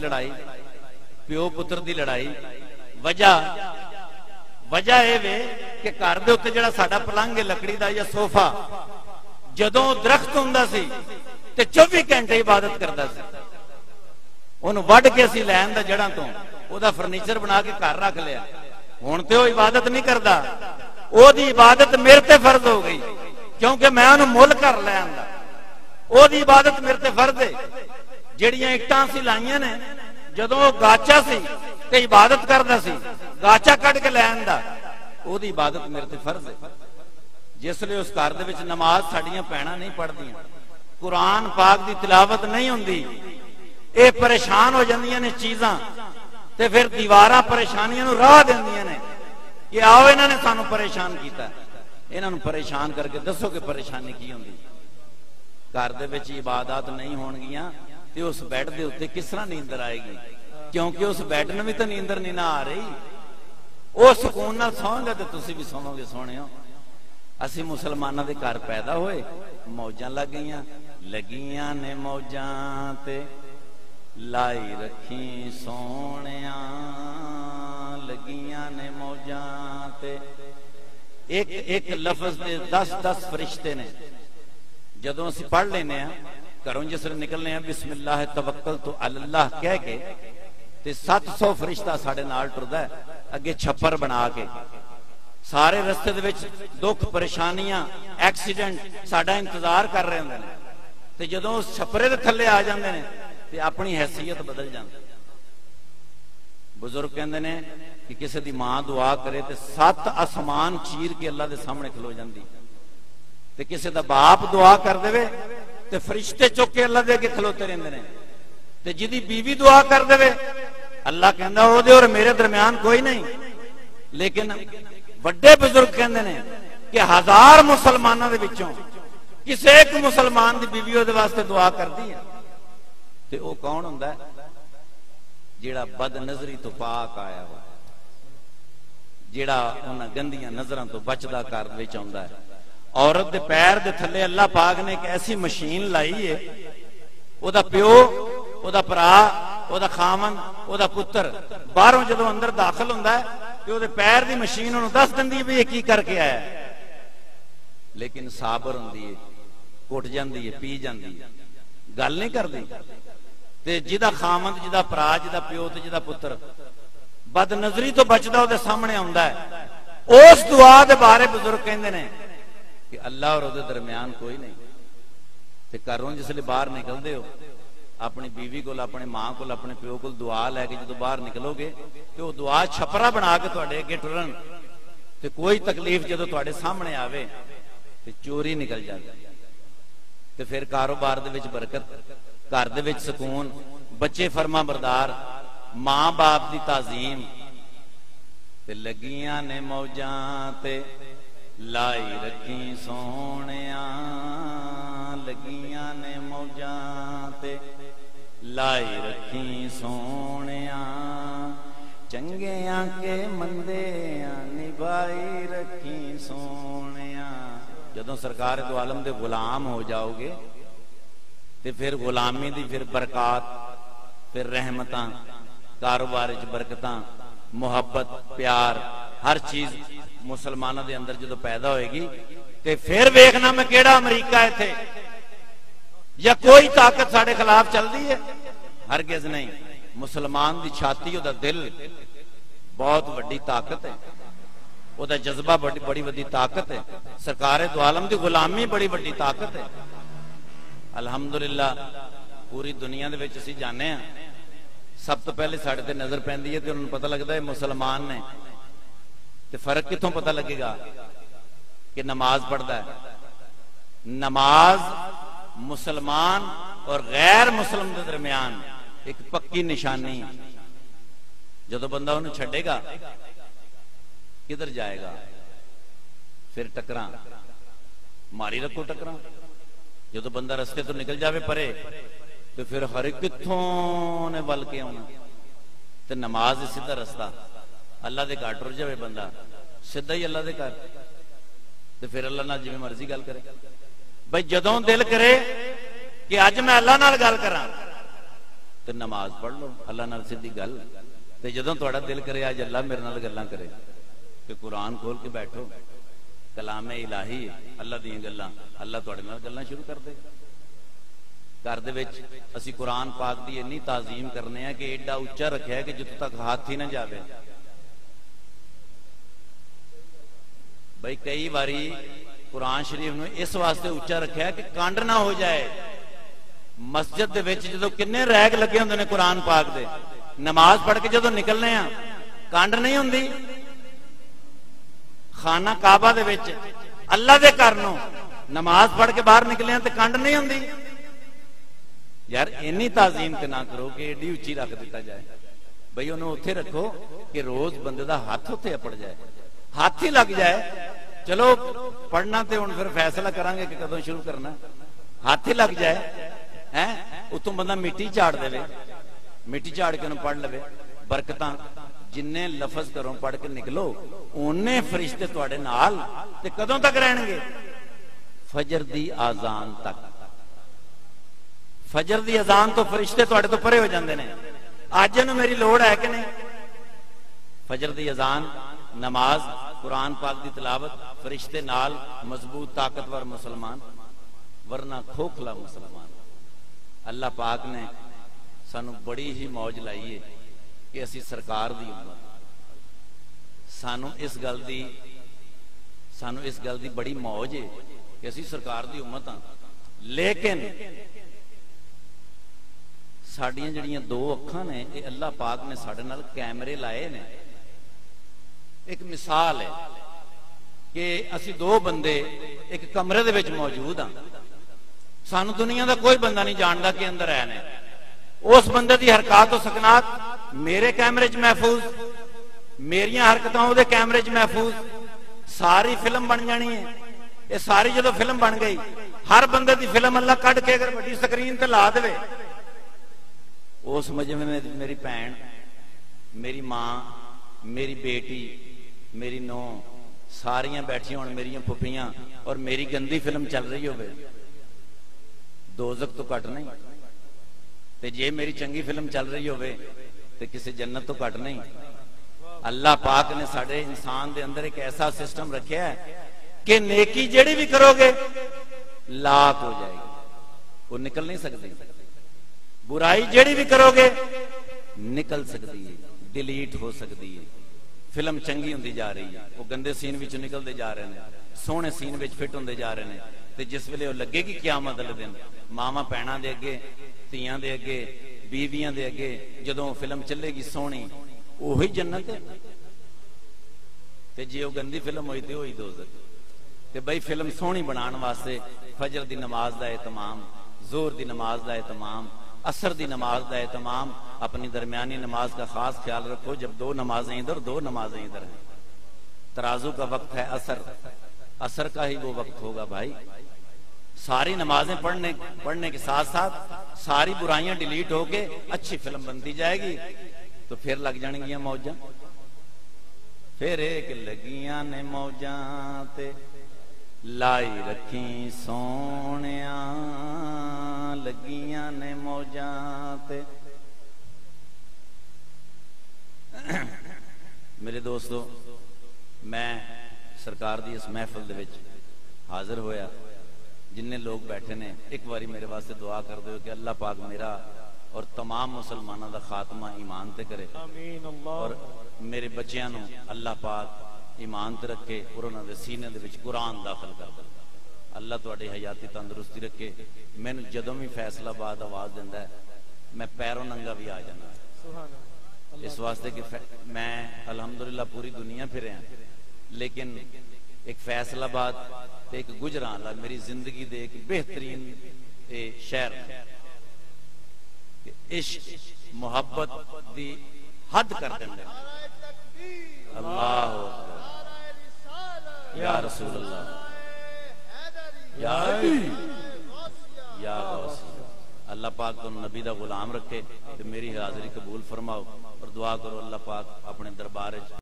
لڑائی پیو پتر دی لڑائی وجہ اے وے کہ گھر دے اوتے جڑا ساڈا پلنگ ہے لکڑی دا یا صوفہ جدوں درخت ہوندا سی تے 24 گھنٹے عبادت کردا سی اونوں وڈ کے اسی لین دا جڑاں تو او دا فرنیچر بنا کے گھر رکھ لیا ہن تے او عبادت نہیں کردا او دی عبادت میرے تے فرض ہو گئی کیونکہ میں اونوں مول کر لے آندا او دی عبادت میرے تے فرض ہے جڑیاں اٹاں سی لائیاں نے جدوں او گاچا سی تے عبادت کردا سی گاچا کٹ کے لے آندا او دی عبادت میرے تے فرض ہے جس لئے اس گھر دے وچ نماز ساڈیاں پینا نہیں پڑھدیاں قرآن پاک دی تلاوت نہیں ہوندی اے پریشان ہو جاندیاں نے چیزاں تے پھر دیواراں پریشانیاں نو راہ دیندیاں نے کہ آؤ انہاں نے سانو پریشان کیتا انہاں نو پریشان کر کے دسو کہ پریشانی کی ہوندی گھر دے وچ عبادات نہیں ہون گیاں تے اس بیڈ دے اوتے کس طرح نیندر آئے گی کیونکہ اس بیڈ نوں بھی تے نیندر نہیں نہ آ رہی او سکون نال سوؤں گے تے تسی بھی سوؤ گے سونےو اسی مسلماناں دے گھر پیدا ہوئے موجاں لگیاں نے موجاں تے لائی رکھی سونیاں لگیاں نے موجاں تے ایک لفظ دے 10 فرشتے نے جدوں اسی پڑھ لینے ہیں گھروں جس نے نکلنے ہیں بسم اللہ توکلت علی اللہ کہہ کے تے 700 فرشتہ ساڈے نال ٹردا ہے اگے چھپر بنا کے سارے رستے دے وچ دکھ پریشانیاں ایکسیڈنٹ ساڈا انتظار کر رہے ہوندے نے تے جدوں اس چھپرے دے تھلے آ جاندے نے تے اپنی حیثیت بدل جاندی بزرگ کہندے نے کہ کسی دی ماں دعا کرے تے 7 آسمان چیر کے اللہ دے سامنے کھلو جاندی تے کسی دا باپ دعا کر دے تے فرشتے چک کے اللہ دے اگے کھلوتے رہندے نے تے جدی بیوی دعا کر دے اللہ کہندا او دے اور میرے درمیان کوئی نہیں لیکن بڑے بزرگ کہندے نے کہ 1000 مسلماناں دے وچوں کسے ایک مسلمان دی بیوی او دے واسطے دعا کردی ہے تے او کون ہوندا ہے جیڑا بد نظری تو پاک آیا ہوا جیڑا انہاں گندیاں نظراں تو بچدا کر وچ آوندا ہے عورت دے پیر دے تھلے اللہ پاک نے ایک ایسی مشین لائی ہے او دا پیو او دا پرا او دا خامن او دا پتر باہروں جدوں اندر داخل ہوندا ہے تے او دے پیر دی مشین انہوں دس دندی ہے بھی یہ کی کر کے آیا ہے لیکن صابر ہوندی ہے کٹ جاندی ہے پی جاندی ہے گل نہیں کردی تے جدا خامند جدا پرا جدا پیو تے جدا پتر بد نظری تو بچدا او دے سامنے آوندا ہے اس دعا دے بارے بزرگ کہندے نے کہ اللہ اور او دے درمیان کوئی نہیں تے گھروں جس لئے باہر نکلدے ہو اپنی بیوی کو اپنے ماں کو اپنے پیو کو دعا لے کے جدو باہر نکلو گے تو وہ دعا چھپرا بنا کے تواڈے اگے ٹرن تے کوئی تکلیف جدو تواڈے سامنے آوے تے چوری نکل جاتی تے پھر کاروبار دے وچ برکت گھر دے وچ سکون بچے فرما بردار ماں باپ دی تعظیم تے لگیاں نے موجاں تے لائی رکھی سونیاں لگیاں نے موجاں تے لائی رکھی سونیاں چنگیاں کے مندیاں نبھائی رکھی سونیاں جدوں سرکار دو عالم دے غلام ہو جاؤ گے تے پھر غلامی دی پھر برکات پھر رحمتاں کاروبار وچ برکتاں محبت پیار ہر چیز مسلمانوں دے اندر جدوں پیدا ہوئے گی تے پھر ویکھنا میں کیڑا امریکہ ہے تھے یا کوئی طاقت ساڑے خلاف چل دی ہے ہرگز نہیں مسلمان دی چھاتی او دا دل بہت وڈی طاقت ہے او دا جذبہ بڑی وڈی طاقت ہے سرکار دو عالم دی غلامی بڑی وڈی طاقت ہے الحمدللہ پوری دنیا دے وچ اسی جانے ہیں سب تو پہلے ساڑے تے نظر پیندی ہے تے انہوں پتہ لگتا ہے مسلمان نے تے فرق کتوں پتہ لگے گا کہ نماز پڑھتا ہے نماز مسلمان اور غیر مسلم کے درمیان ایک پکی نشانی جدو بندہ انہوں چھڑے گا کدھر جائے گا پھر ٹکراں ماری رکھو ٹکراں جدو بندہ رستے تو نکل جاوے پرے تو پھر ہر کتھوں نے ول کے آنا تو نماز سیدھا رستہ اللہ دے گھر ٹر جاوے بندہ سیدھا ہی اللہ دے گھر تو پھر اللہ نال جویں مرضی گل کرے بھائی جدوں دل کرے کہ اج میں اللہ نال گل کراں تے نماز پڑھ لو اللہ نال سیدھی گل. تے جدوں تہاڈا دل کرے اج اللہ میرے نال گلاں کرے تے قرآن کھول کے بیٹھو, کلام الہی اللہ دیاں گلاں, اللہ تہاڈے نال گلاں شروع کر دے. گھر دے وچ اسی قرآن پاک دی اتنی تعظیم کرنے ہیں کہ ایڈا اچا رکھیا ہے کہ جتوں تک ہاتھ ہی نہ جاوے. بھائی کئی باری قرآن شریف نو اس واسطے اچا رکھیا ہے کہ کانڈ نہ ہو جائے. مسجد دے وچ جدوں کنے ریگ لگے ہوندے نے قرآن پاک دے, نماز پڑھ کے جدوں نکلنے ہیں کانڈ نہیں ہوندی. خانہ کعبہ دے وچ اللہ دے گھر نو نماز پڑھ کے باہر نکلے ہیں تے کانڈ نہیں ہوندی. یار اینی تعظیم تے نہ کرو کہ ایڈی اچھی رکھ دیتا جائے. بھئی انہوں اتھے رکھو کہ روز بندے دا ہاتھ اتھے اپڑ جائے, ہاتھ ہی لگ جائے. چلو پڑھنا تے ہن پھر فیصلہ کریں گے کہ کدوں شروع کرنا. ہاتھ ہی لگ جائے اتوں بندہ مٹی جھاڑ دے, مٹی جھاڑ کے انہوں پڑھ لے. برکتاں جننے لفظ کروں پڑھ کے نکلو اونے فرشتے تواڈے نال تے کدوں تک رہن گے؟ فجر دی آزان تک. فجر دی اذان تو فرشتے تواڈے تو پرے ہو جاندے نے. اج نوں میری لوڑ ہے کہ نہیں؟ فجر دی اذان, نماز, قرآن پاک دی تلاوت, فرشتے نال, مضبوط طاقتور مسلمان, ورنہ کھوکھلا مسلمان. اللہ پاک نے سانو بڑی ہی موج لائی ہے کہ اسی سرکار دی امت, سانو اس گل دی بڑی موج ہے کہ اسی سرکار دی امت ہاں. لیکن ساڈیاں جڑیاں دو اکھاں نے یہ اللہ پاک نے ساڈے نال کیمرے لائے نے. ایک مثال ہے کہ اسی دو بندے ایک کمرے دے وچ موجود ہاں, سانو دنیا دا کوئی بندہ نہیں جاندا کہ اندر ہے نے. اس بندے دی حرکات و سکنات میرے کیمرے چ محفوظ, میریاں حرکتاں او دے کیمرے چ محفوظ. ساری فلم بن جانی ہے. یہ ساری جدو فلم بن گئی, ہر بندے دی فلم اللہ کڈ کے اگر بڑی سکرین تے لا دے, اس مجھے میں میری بہن, میری ماں, میری بیٹی, میری نو ساریاں بیٹھی ہون, میریاں پھپھیاں, اور میری گندی فلم چل رہی ہوئے, دوزخ تو کٹ نہیں. تے جے میری چنگی فلم چل رہی ہوئے تے کسی جنت تو کٹ نہیں. اللہ پاک نے ساڈے انسان دے اندر ایک ایسا سسٹم رکھیا ہے کہ نیکی جڑی بھی کرو گے لاکھ ہو جائے گی, وہ نکل نہیں سکتی. برائی جڑی بھی کرو گے نکل سکتی ہے, ڈیلیٹ ہو سکتی ہے. فلم چنگی ہوندی جا رہی ہے, وہ گندے سین وچ نکلتے جا رہے ہیں, سونے سین وچ فٹ ہوندے جا رہے ہیں. تے جس ویلے وہ لگے گی قیامت والے دن, ماواں بہناں دے اگے, تیاں دے اگے, بیویاں دے اگے جدوں فلم چلے گی سونی, وہی جنت ہے. تے جے وہ گندی فلم ہوئی تے وہی دوزخ. تے بھائی فلم سونی بنان واسطے فجر دی نماز دا اہتمام, زور دی نماز دا اہتمام, عصر دی نماز دا اہتمام, اپنی درمیانی نماز کا خاص خیال رکھو. جب دو نمازیں ادھر, دو نمازیں ادھر ہیں, ترازو کا وقت ہے عصر, عصر کا ہی وہ وقت ہوگا بھائی. ساری نمازیں پڑھنے کے ساتھ ساتھ ساری برائیاں ڈیلیٹ ہو کے اچھی فلم بنتی جائے گی, تو پھر لگ جان گیاں موجاں. پھر ایک لگیاں نے موجاں تے لائی رکھی سونیاں, لگیاں نے موجاں تے. میرے دوستو, میں سرکار دی اس محفل دے وچ حاضر ہویا. جننے لوگ بیٹھے نے ایک باری میرے واسطے دعا کر دو کہ اللہ پاک میرا اور تمام مسلمانوں دا خاتمہ ایمان تے کرے, اور میرے بچیاں نو اللہ پاک ایمان تے رکھے, اور انہاں دے سینے دے وچ قرآن داخل کر دے. اللہ تواڈی حیاتی تندرستی رکھے. مینوں جدوں بھی فیصلہ آباد آواز دیندا ہے میں پیروں ننگا بھی آ جانا, اس واسطے کہ میں الحمدللہ پوری دنیا پھریا, لیکن ایک فیصلہ آباد تے ایک گجران میری زندگی دے ایک بہترین شہر کہ عشق محبت دی حد کر دیں. اللہ یا رسول اللہ, یا غوث. اللہ پاک تو نبی دا غلام رکھے کہ میری حاضری قبول فرماؤ, اور دعا کرو اللہ پاک اپنے دربار